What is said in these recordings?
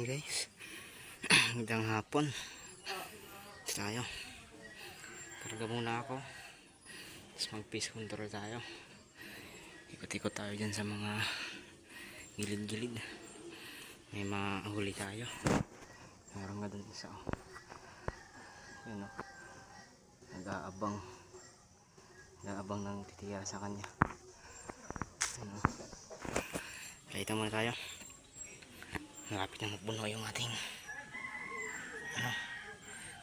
Guys, magandang hapon tayo. Karga muna ako, tapos mag peace control tayo. Ikot-ikot tayo dyan sa mga gilid-gilid. May mahuli tayo. Meron nga dun isa, oh. Yun, oh. Nag-aabang ng titira sa kanya. Yun, oh. Kaya muna tayo. Malapit na magbuno yung ating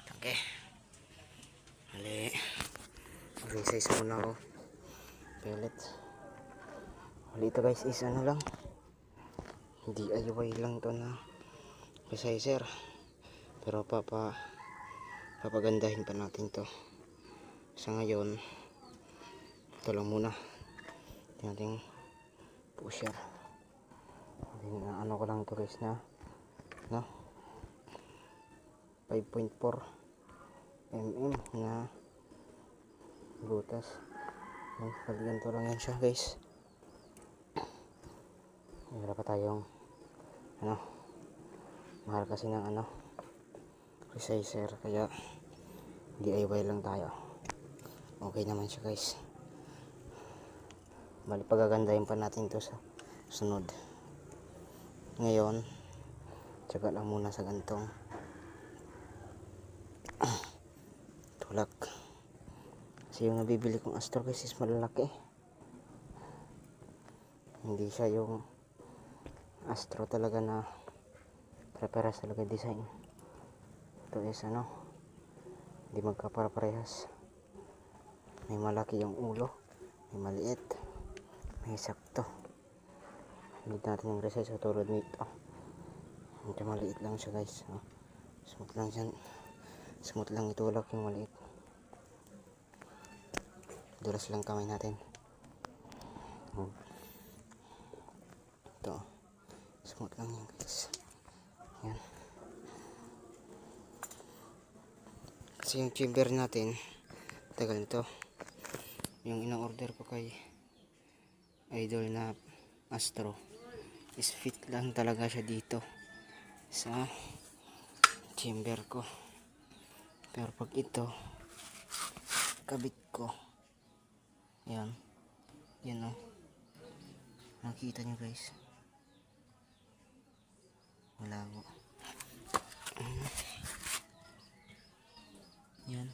tangke. Mali, resize muna ako pellet. Mali ito guys is lang, DIY lang to na resizer, pero papagandahin pa natin to. Sa ngayon ito lang muna yung ating pusher. Ano ko lang to guys na 5.4 mm na butas. Ganito lang yan siya guys. Wala pa tayong mahal kasi ng resizer, kaya DIY lang tayo. Okay naman siya guys. Bali pagagandahin pa natin to sa sunod. Ngayon tsaga lang muna sa gantong tulak, kasi yung nabibili kong Astro guys is malalaki. Hindi siya yung Astro talaga na pare-parehas talaga design. Ito is hindi magkapare-parehas. May malaki yung ulo, may maliit, may sakto. Hindi natin yung resize sa tulad nito. Ito maliit lang siya guys. Smooth lang siya. Smooth lang itulak yung maliit. Dulas lang kamay natin. Ito. Smooth lang yan guys. Yan. Kasi yung chamber natin, tagal nito. Yung ina-order ko kay idol na Astro is fit lang talaga siya dito sa chamber ko. Pero pag ito kabit ko, yan nakita nyo guys, malabo. Yan,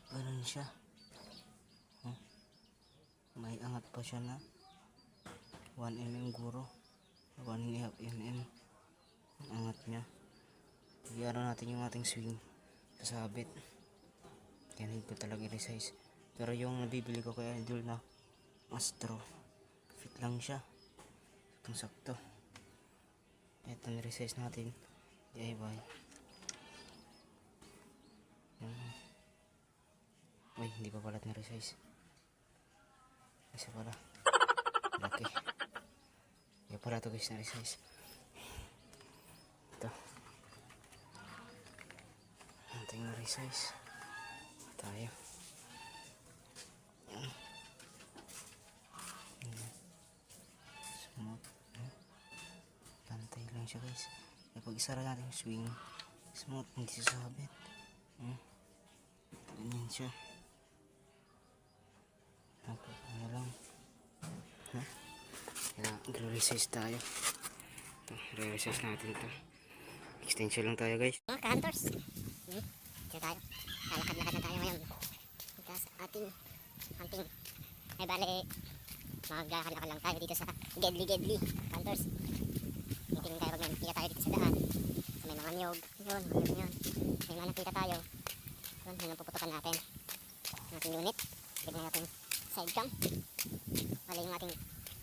ganun siya. May angat pa siya na 1 mm guro, 1.5 mm ang angat niya. Iyan natin yung ating swing sasabit. Kaya hindi ko talaga i-resize. Pero yung nabibili ko kay idol na Astro, fit lang siya, itong sakto. Ito ni-resize natin DIY. Uy, hindi pa pala na-resize kasi pala laki. Kaya pala ito guys na-resize. Ito ating na-resize tayo. Smooth, pantay lang siya guys. Kaya pag isara natin yung swing, smooth, hindi sasabit. Ganyan siya. Ano lang, kaya resize tayo. Ito, resize natin ito. Extension lang tayo guys. Mga ka-hunters, dito tayo. Lalakad-lakad na tayo ngayon. Ito sa ating hunting. Ay bale, maglalakad-lakad lang tayo dito sa Gedli hunters. Tingin tayo pag may nakita tayo dito sa daan. So, may mga niyog, yun. May mga nakita tayo. Yun ang puputukan natin. Ang ating unit. Tignan natin side cam. Bale yung ating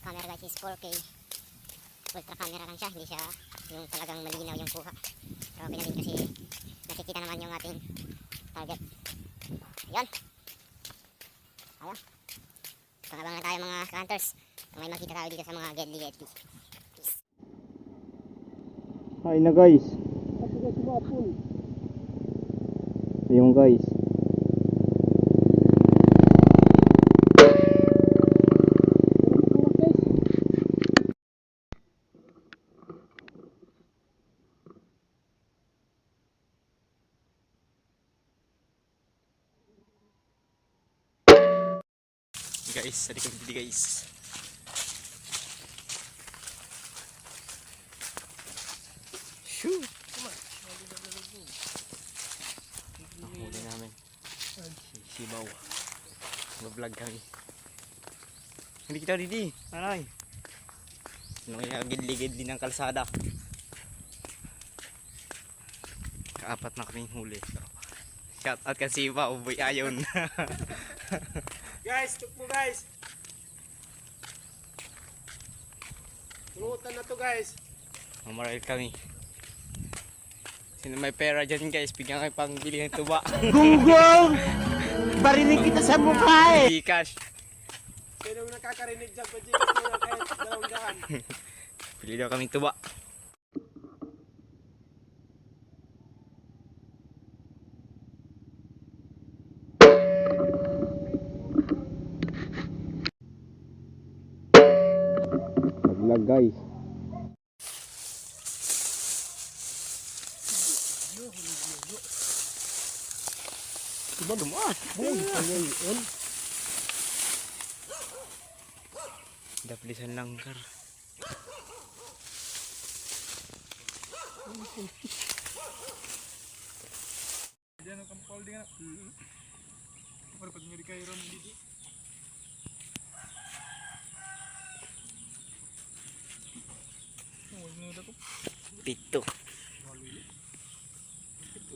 camera guys is 4K. Ultra camera lang siya, hindi siya yung talagang malinaw yung kuha. Pero okay na din kasi nakikita naman yung ating target. Ayun. Pangabang na tayo mga hunters. Kung may makita tayo dito sa mga Gedli. Peace. Hi na guys. Ayun guys. guys, sa likod dito guys. Shoo! Ang huli namin. Sibaw. Mag-vlog kami. Hindi kita didi. Nanay. Gidli-gidli ng kalsada. Kaapat na kaming huli. So, shout out ka Sibaw. Boy ayon. Guys, tuk mo guys. Tulutan na to guys. Mamaral kami. Sino may pera dyan guys, bigyan kayo pang bili ng tuba. Gunggong! Barinig kita sa mukha eh! Gcash. Sino nakakarinig dyan pa dyan na kahit 200? Bili daw kaming tuba. Vlog guys. Diba dumaan? Boy, pangayon. Daplisan langkar. Diyan ang kampal din nga. Para pag nyari kayo ron dito. Pito.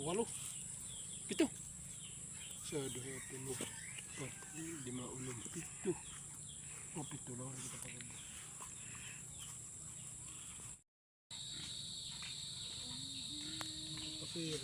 Walo. Pito. Sa duhe pulo. Lima ulong. Pito. Oh, pito lang kita pagod. Pasir.